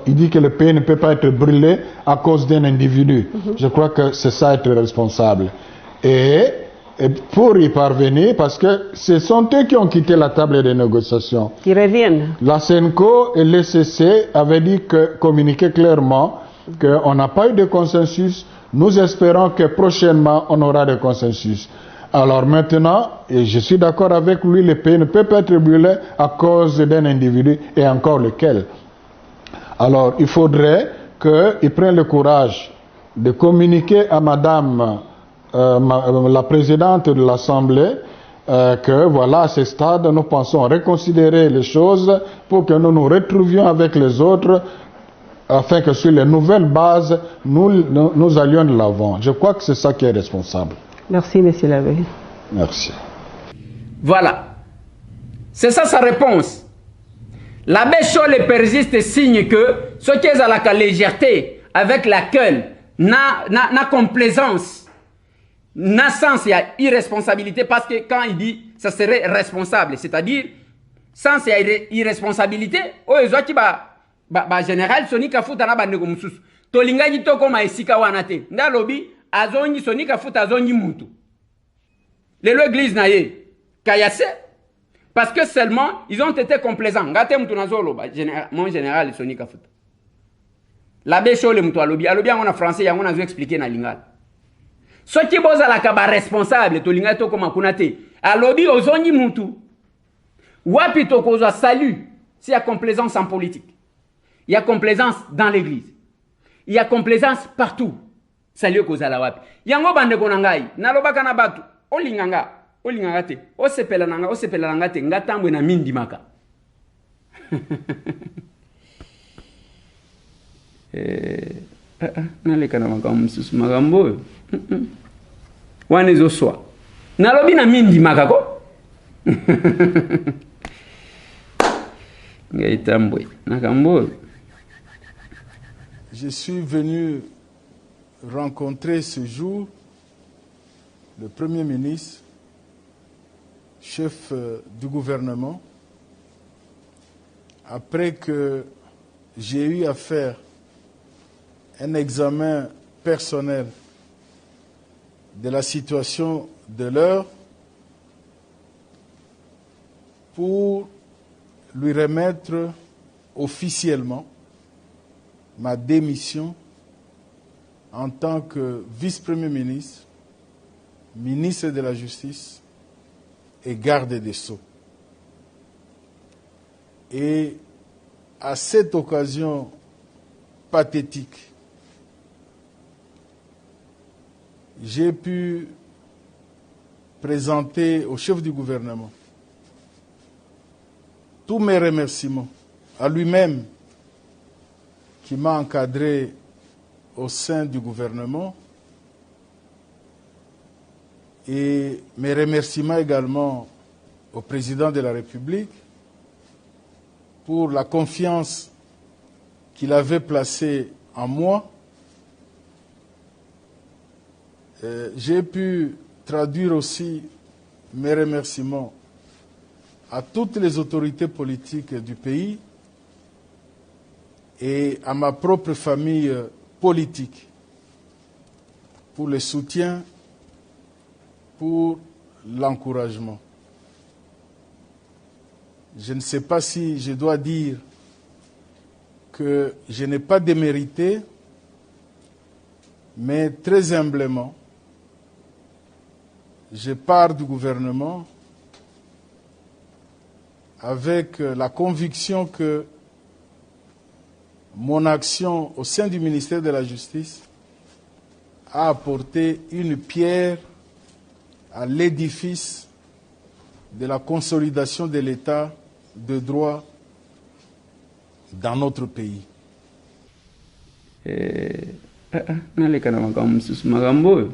il dit que le pays ne peut pas être brûlé à cause d'un individu. Je crois que c'est ça être responsable. Et pour y parvenir, parce que ce sont eux qui ont quitté la table des négociations. Qui reviennent. La SENCO et l'ECC avaient dit communiqué clairement qu'on n'a pas eu de consensus. Nous espérons que prochainement on aura de consensus. Alors maintenant, et je suis d'accord avec lui, le pays ne peut pas être brûlé à cause d'un individu, et encore lequel. Alors il faudrait qu'il prenne le courage de communiquer à madame la présidente de l'Assemblée que voilà, à ce stade, nous pensons reconsidérer les choses pour que nous nous retrouvions avec les autres afin que sur les nouvelles bases, nous allions de l'avant. Je crois que c'est ça qui est responsable. Merci, Monsieur l'abbé. Merci. Voilà. C'est ça sa réponse. L'abbé Chole persiste et signe que ce qui est à la légèreté, avec laquelle n'a complaisance, n'a sens, il y a irresponsabilité, parce que quand il dit ça serait responsable, c'est-à-dire sans il y a irresponsabilité, général Sony Kafout na bande ko mususu. Tolingaji to koma esika wana te. Ndalobi azongi Sony Kafout azongi mutu. Lelo église na ye kayase parce que seulement ils ont été complaisants. Ngate mutu nazolo mon général Sony Kafout. L'abbé Chole mutu alobi on a français yango nazo expliquer na lingala. Ce qui boza la kaba responsable tolingaji to koma kuna te. Alobi ozongi mutu. Wapi to kozwa salut, s'il y a complaisance en politique. Il y a complaisance dans l'église. Il y a complaisance partout. Salut kozala wapi. Yango bande konangai, nalobaka na batu, olinganga te. Osepela nanga te, ngatambwe na mindi maka. Naleka na makambo mususu makambo oyo. Wana ezoswa. Nalobi na mindi maka ko. Je suis venu rencontrer ce jour le Premier ministre, chef du gouvernement, après que j'ai eu à faire un examen personnel de la situation de l'heure pour lui remettre officiellement ma démission en tant que vice-premier ministre, ministre de la Justice et garde des Sceaux. Et à cette occasion pathétique, j'ai pu présenter au chef du gouvernement tous mes remerciements à lui-même qui m'a encadré au sein du gouvernement et mes remerciements également au président de la République pour la confiance qu'il avait placée en moi. J'ai pu traduire aussi mes remerciements à toutes les autorités politiques du pays et à ma propre famille politique pour le soutien, pour l'encouragement. Je ne sais pas si je dois dire que je n'ai pas démérité, mais très humblement, je pars du gouvernement avec la conviction que mon action au sein du ministère de la Justice a apporté une pierre à l'édifice de la consolidation de l'État de droit dans notre pays. Nalekana makambo mususu makambo oyo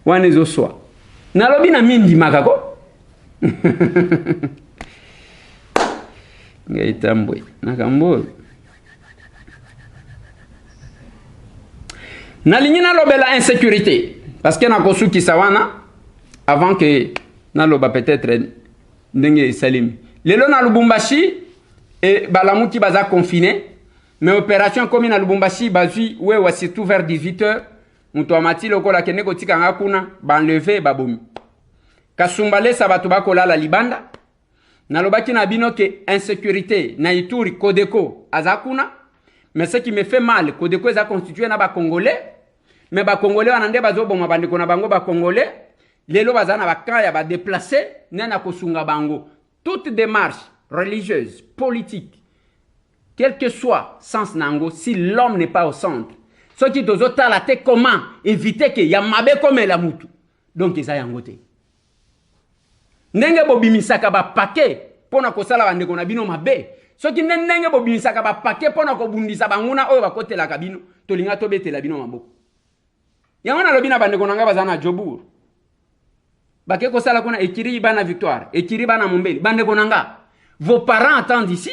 wana ezoswa nalobi na mindi makako ngai tambwe makambo oyo nalingi nalobela insécurité parce que nakosukisa wana avant que naloba peut-être ndenge esalemi lelo na Lubumbashi et balamuki baza confiné mais opération comme na Lubumbashi bazui wewa surtout vers 18h muto amati lokola kende kotika nga kuna banlever babomi Kasumbale sabatu bakolala libanda nalobaki na bino ke insécurité na Ituri Kodeko azakuna mais ce qui me fait mal Kodeko eza constitué na ba congolais mais ba congolais wana nde bazoboma bandeko na bango ba congolais lelo bazana bakaya ba déplacer nena kosunga bango toute démarche religieuse politique quel que soit sens nango si l'homme n'est pas au centre ce qui doit être la tête comment éviter que ya mabe comme la mutu donc eza yango te ndenge bobimisaka ba paquet pona kosala bandeko na bino mabe ce qui ndenge bobimisaka ba paquet pona ko bundisa banguna oyo bakotela kabino tolinga tobetela bino maboko yango na lobina bandeko nanga bazana Jobur bake kosala kuna ekiri bana Victoire ekiri bana Mombeli bandeko nanga vos parents attendent ici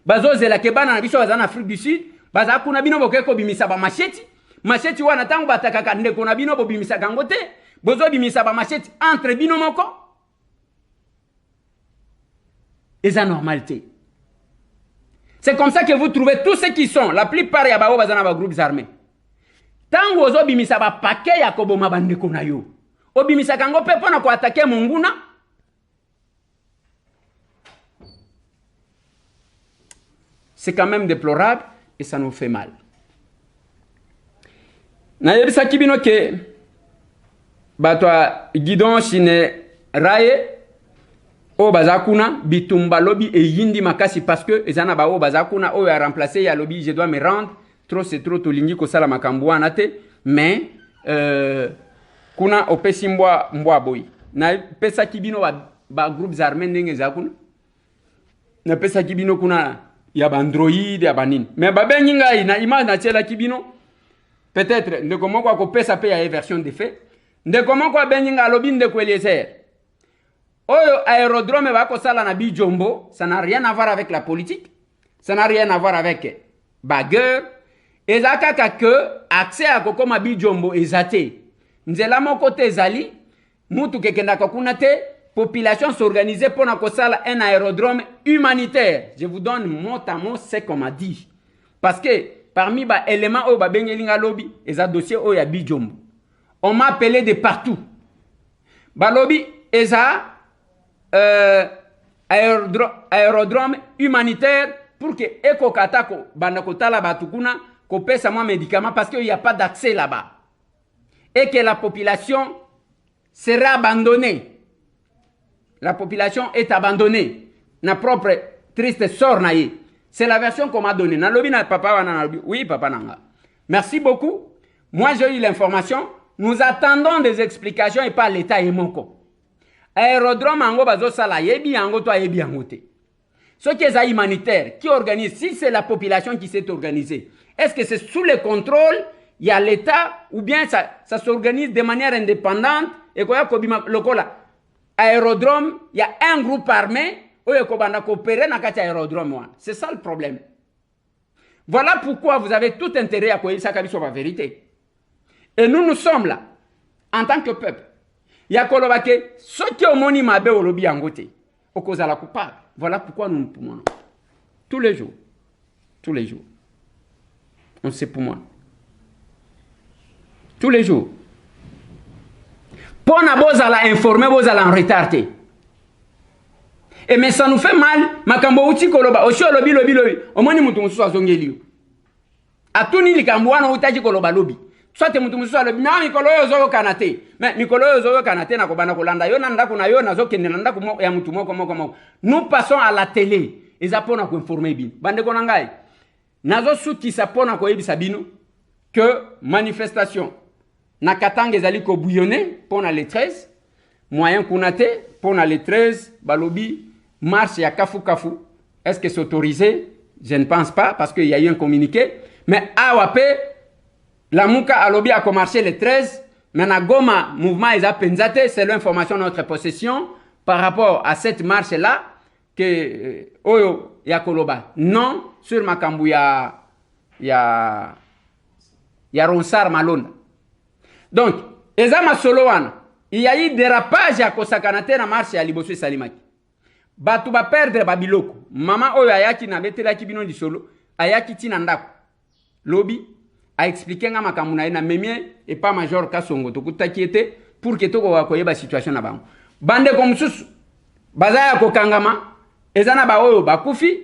bazozela ke bana na biso bazana Afrique du Sud baza kuna bino bokeko bimisa ba macheti wana tangu batakaka ndeko na bino bobimisa kango te bozo bimisa ba macheti entre bino moko et ça normalité. C'est comme ça que vous trouvez tous ceux qui sont la plupart ya bao bazana ba groupes armés tangu ozo bimisa ba paquet ya koboma bandeko na yo obimisa kango pe pona ko attaquer monguna c'est quand même déplorable et ça nous fait mal. Na yebisa kibino ke batwa Guidon Chine Raye o bazakuna bitumba lobby et yindi makasi parce que ezana ba o bazakuna o ya remplacer ya lobby je dois me rendre trop c'est trop tolingi ko sala makambo wana te mais kuna opesi mbwa boy na pesa kibino ba groupes armés ndenge zakuna na pesa kibino kuna ya bandroid ya banini mais babengi ngai na image na tiela kibino peut-être ndeko moko ko pesa pe ya version de fait ndeko moko bengi nga lobi ndeko Eliezer oyo aérodrome ba ko sala na Bijombo ça n'a rien à voir avec la politique ça n'a rien à voir avec bagueur ezaka que accès à kokoma Bijombo ezate nzela moko te ezali mutu kekenda kokuna te population s'organiser pour un aérodrome humanitaire. Je vous donne mot à mot ce qu'on m'a dit. Parce que parmi les éléments où il lobby, et ça dossier où il y a Bijombo. On m'a appelé de partout. Ba lobby et ça aérodrome humanitaire pour que Eko Katako Banakota la Batukuna ko pesa moins médicaments parce qu'il n'y a pas d'accès là-bas. Et que la population sera abandonnée. La population est abandonnée. Na propre triste sort naïe. C'est la version qu'on m'a donnée. Na lobi na papa wana lobi. Oui, papa nanga. Merci beaucoup. Moi, j'ai eu l'information. Nous attendons des explications et pas l'État et moko. Aérodrome ango bazo sala yebi ango to yebi angote. Ce qui est humanitaire, qui organise, si c'est la population qui s'est organisée, est-ce que c'est sous le contrôle, il y a l'État, ou bien ça s'organise de manière indépendante, et quoi, lokola, aérodrome, il y a un groupe armé, c'est ça le problème. Voilà pourquoi vous avez tout intérêt à quoi il s'accabisse sur la vérité. Et nous sommes là, en tant que peuple. Il y a kolobake, ceux qui ont moni mabe au lobby en côté, au cause à la coupable. Voilà pourquoi nous nous pouvons. Tous les jours. Tous les jours. On sait pour moi. Tous les jours. Pour nous informer, vous allez en retarder. Et mais ça nous fait mal. Makambo uti koloba. Osho lobi. Omoni mutu musu azongeli. Atuni likambo wana utaji koloba lobi. Soit mutu musu alobi. Na mikolo yo zo kanate. Mais mikolo yo zo kanate na kobana kolanda. Yo nanda kuna yo nazo kende nanda kumo ya mutu moko. Nous passons à la télé. Eza pona ko informer bin. Bande konangai. Nazo suki sa pona ko yebisa bino que manifestation na Katanga ezali ko bouillonner pona les 13. Moyen kunate pona les 13 balobi. Marche ya Kafu. Est-ce que c'est autorisé? Je ne pense pas parce qu'il y a eu un communiqué. Mais AWAP, la Mouka Alobi a commencé le 13. Mais na Goma, mouvement Eza Penzate, c'est l'information de notre possession par rapport à cette marche-là que Oyo Yakoloba. Non, sur Makambu ya Ronsar Malonda. Donc, Eza Masolowana, il y a eu dérapage à Kosakanate na marche ya Liboso Salimaki. Batu ba perdre babiloko. Mama oyo ayaki na betelaki bino di solo, ayaki tina ndako. Lobi a expliqué nga makambu na ye na memie et pas major Kasongo tokutaki ete pour que toko wakoyeba situation na bango. Bande ko mususu bazaya ko kangama ezana ba oyo bakufi.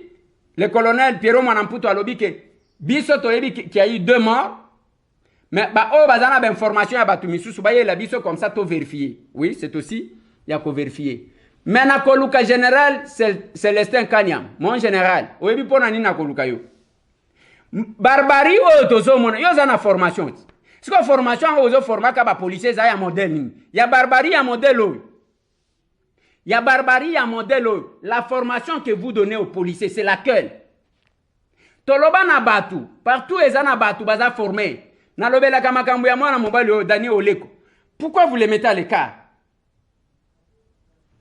Le colonel Pierrot Mwanamputo alobi ke biso toyebi qui a eu 2 morts. Mais ba oyo bazana ba information ya batu misusu ba yela biso comme ça to vérifier. Oui, c'est aussi ya ko vérifier. Mais na koluka général Célestin Kanyam, mon général, oyebi pona ni na koluka yo. Barbarie o tozo mona, yo za na formation. Si ko formation ozo formaka ba policier za ya modèle ni. Ya barbarie ya modèle o. Ya barbarie ya modèle o. La formation que vous donnez aux policiers, c'est laquelle? Toloba na batu, partout eza na batu baza formé. Na lobela kama kambu ya mwana mobali o Dani Oleko. Pourquoi vous les mettez à l'écart?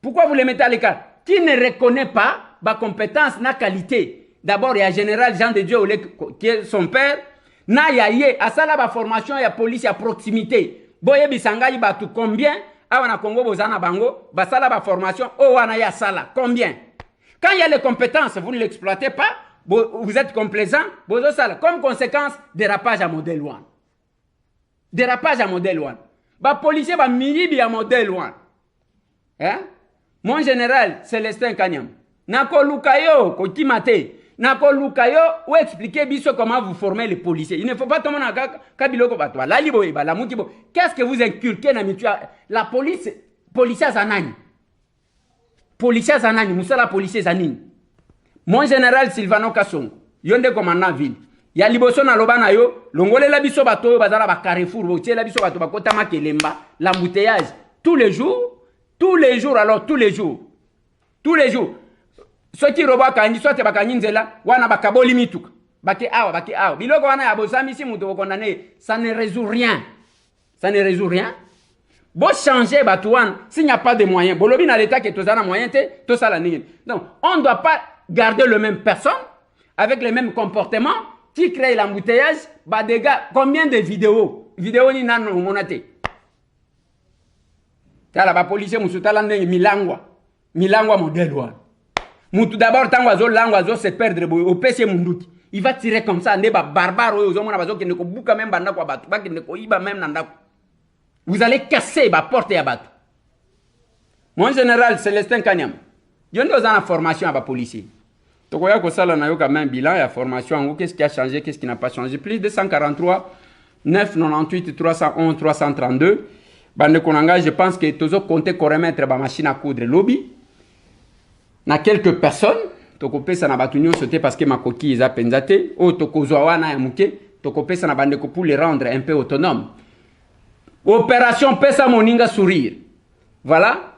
Pourquoi vous les mettez à l'écart? Qui ne reconnaît pas ma compétence, na qualité? D'abord, il y a général Jean de Dieu qui est son père. Na yaye, à ça là, ma formation, il y a police, il y a proximité. Boye bisanga, il tout combien? Awana Congo, bozana bango, basala ma formation, oh wana ya sala, combien? Quand il y a les compétences, vous ne l'exploitez pas, vous êtes complaisant, bozo sala. Comme conséquence, dérapage à modèle 1. Dérapage à modèle 1. Ba policier, ba milibi à modèle 1. Hein? Mon général, Célestin Kanyam. Nako Lukayo, Kotimate. Nako Lukayo, ou expliquer biso comment vous formez les policiers. Il ne faut pas tomber dans Kabiloko Batwa. La Libo, la Moukibo. Qu'est-ce que vous inculquez dans la police? Policiers Zanani. Policiers Zanani. Moussa la policier Zanini. Mon général Sylvano Kassongo. Yonde commandant ville. Ya liboso na lobana yo. Longole la biso bato. Bazala ba Carrefour. Botie la biso bato. Bakota makelemba. L'embouteillage. Tous les jours. Tous les jours, alors, tous les jours. Tous les jours. Ceux qui roba kanji, soit bakani nzela, wana bakaboli mituka. Baki awa. Biloko wana ya bosami si muto condamné, ça ne résout rien. Ça ne résout rien. Bon changer batouane, s'il n'y a pas de moyens. Bolobi na l'état que tous en moyen te, tout ça la nige. Donc, on ne doit pas garder le même personne, avec le même comportement, qui crée l'embouteillage, bah des gars, combien de vidéos? Vidéos ni nan monate. La police musutala milangwa modèle one. Mutu d'abord tango azo se perdre au PC munduti. Il va tirer comme ça ndeba barbare ozo mona bazo kende ko buka même banda kwa batu ba kende ko iba même nandako. Vous allez casser ba porte ya batu. Mon général Célestin Kanyam. Yondo za na formation à ba policier. Tokoya ko sala na yo quand même bilan ya formation qu'est-ce qui a changé, qu'est-ce qui n'a pas changé. Plus de 143 998 311 332. Bande Konanga, je pense que tous compter qu'on remettre ma machine à coudre lobby. Na quelques personnes, tokopé ça na batunyo sauté parce que ma coquille est penzate. O tokozoa na yamuke, tokopé ça na bande pour les rendre un peu autonomes. Opération Pesa Moninga sourire. Voilà,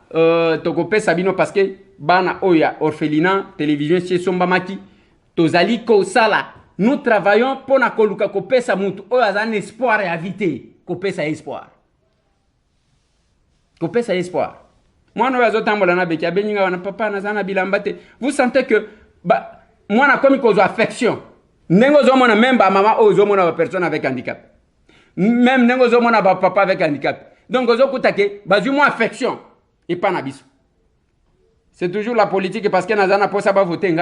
tokopé sabino parce que bana oya orphelinat télévision chez Sombamaki. Tozali ko sala. Nous travaillons pour na koluka ko pesa mutu. Oya zan espoir et invité. Ko pesa espoir. Couper ça espoir. Moi, nous avons papa, vous sentez que moi, je comme cause affection. Nengo zomona même maman ou zomona personne avec handicap. Même nengo zomona papa avec handicap. Donc, vous avez moi affection et pas n'abis. C'est toujours la politique parce que Nazana pour ça va voter.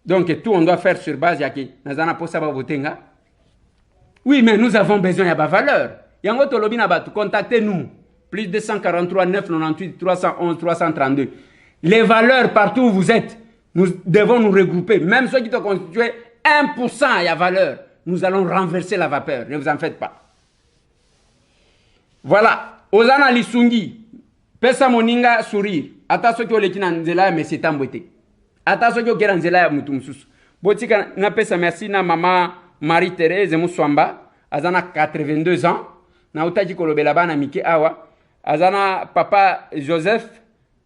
Donc tout on doit faire sur base yaki nazana pour ça voter nga. Oui, mais nous avons besoin de valeur. Yango tolobi na batu, contactez-nous. Plus 243 998 311 332. Les valeurs partout où vous êtes, nous devons nous regrouper. Même ceux qui ont constitué 1% à valeur, nous allons renverser la vapeur. Ne vous en faites pas. Voilà. Ozana Lisungi, pesa moninga sourire. Ata soki olekina nzela ya mesi tambwete. Ata soki okera nzela ya mutu mususu. Botika na pesa merci na mama Marie-Thérèse Mouswamba. Azana 82 ans. Na utaji kolobela bana mike awa. Azana papa Joseph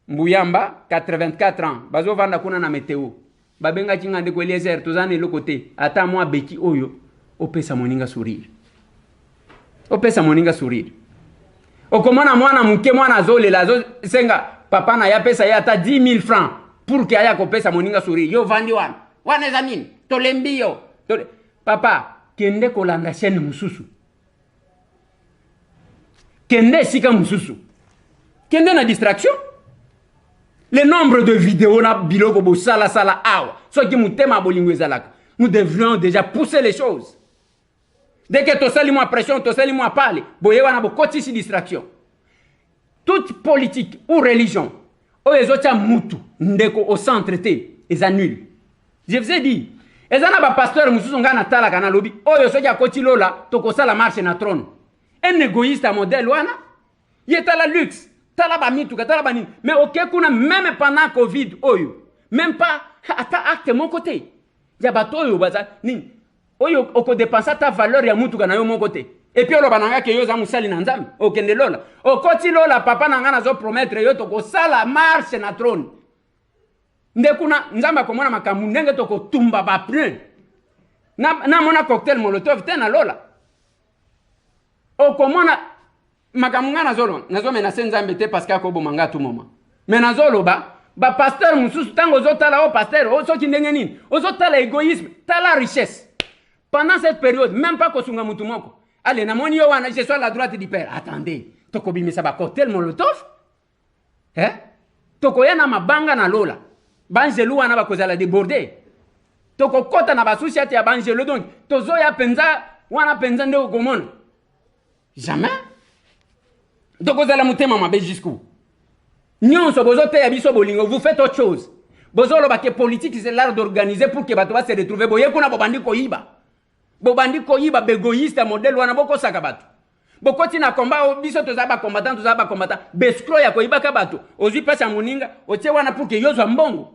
Mbuyamba 84 ans. Bazo vanda kuna na meteo. Babenga kinga ndeko Eliezer tozane le côté. Ata moi beki oyo. Opesa moninga sourire. Opesa moninga sourire. Okomona mwana muke mwana zole la zo senga papa na ya pesa ya ata 10 000 francs pour que aya ko pesa moninga sourire. Yo vandi wana. Wana zamini. Tolembi yo. Papa kende kolanda chaîne mususu. Kende sika mususu. Kende na distraction. Le nombre de vidéos na biloko bo sala sala awa. So ki mutema bolingo ezalaka. Nous devrions déjà pousser les choses. Dès que tu sali moi pression, tu sali moi parler, boye wana bo kotisi distraction. Toute politique ou religion, o ezocha mutu ndeko au centre te, ils annulent. Je vous ai dit, ezana ba pasteur mususu ngana tala kana lobi, oyo soja koti lola, to kosala marche na trône. Un égoïste à modèle wana, il est à la luxe, tala ba mitu, tala ba nini. Mais ok kuna même pendant Covid oyo, même pas ata acte mon côté. Ya bato oyo baza nini. Oyo oko dépenser ta valeur ya mutu kana yo mon côté. Et puis oloba nanga ke yo za musali na nzambe, okende lola. Okoti lola papa nanga na zo promettre yo to kosala marche na trône. Ndekuna nzamba komona makambu ndenge to ko tumba ba plein. Na mona cocktail molotov tena lola. Okomona makamunga na zolo menace nzambe te parce que akobo manga tout moment. Mais na zolo ba pasteur mususu tango zotala o pasteur o soki ndenge nini ozotala égoïsme tala richesse. Pendant cette période même pas kosunga mutu moko. Allez na moni yo wana je suis à la droite du père. Attendez, tokobimi sa ba cocktail molotov? Tokoya na mabanga na lola. Banjelu wana ba kozala déborder. Tokokota na basusi ati ya banjelu donc tozoya penza wana penza nde okomona. Jamais. Tokozala mutema mabe jusqu'où? Nyonso bozote ya biso bolingo, vous faites autre chose. Bozolo ba ke politique c'est l'art d'organiser pour que bato ba se retrouver boye kuna bobandi koyiba. Bobandi koyiba begoïste modèle wana boko saka bato. Bokoti na combat biso tozaba combattant beskro ya koyiba ka bato. Ozui pesa moninga otie wana pour que yozo mbongo.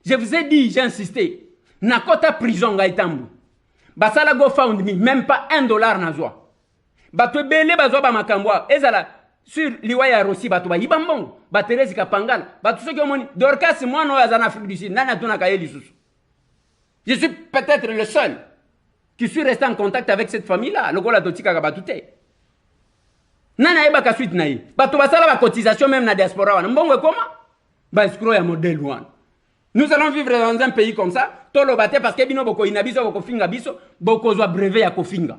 Je vous ai dit, j'ai insisté. Na kota prison ga itambu. Basala go found me même pas $1 na zwa. Bato bele bazwa ba makambwa ezala sur liwaya Rossi bato ba yibambongo ba Thérèse Kapangala bato soki omoni Dorcas mwana oyo azana Afrique du Sud nani atuna ka yeli susu. Je suis peut-être le seul qui suis resté en contact avec cette famille là lokola totika ka bato te. Nani ayeba ka suite na ye bato basala ba cotisation même na diaspora wana mbongo ekoma ba escroc ya modèle wana. Nous allons vivre dans un pays comme ça tolo bate parce que bino boko inabiso boko finga biso boko zwa brevet ya kofinga.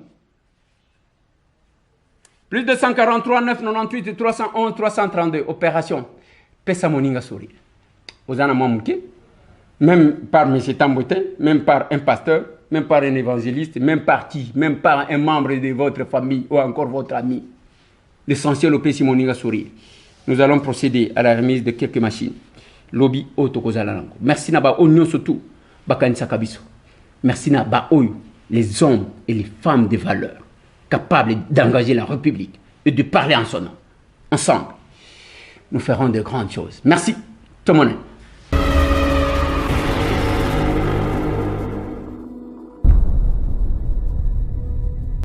Plus de 143 998 311 332 opération pesa moninga sourire. Ozana mwamuke même par M. Tambote, même par un pasteur, même par un évangéliste, même par qui, même par un membre de votre famille ou encore votre ami. L'essentiel au pesa moninga sourire. Nous allons procéder à la remise de quelques machines. Lobby Otokozalalango. Merci Naba Onyo surtout Bakanisa Kabiso. Merci Naba Oyo, les hommes et les femmes de valeur capables d'engager la République et de parler en son nom. Ensemble, nous ferons de grandes choses. Merci. Tout le monde.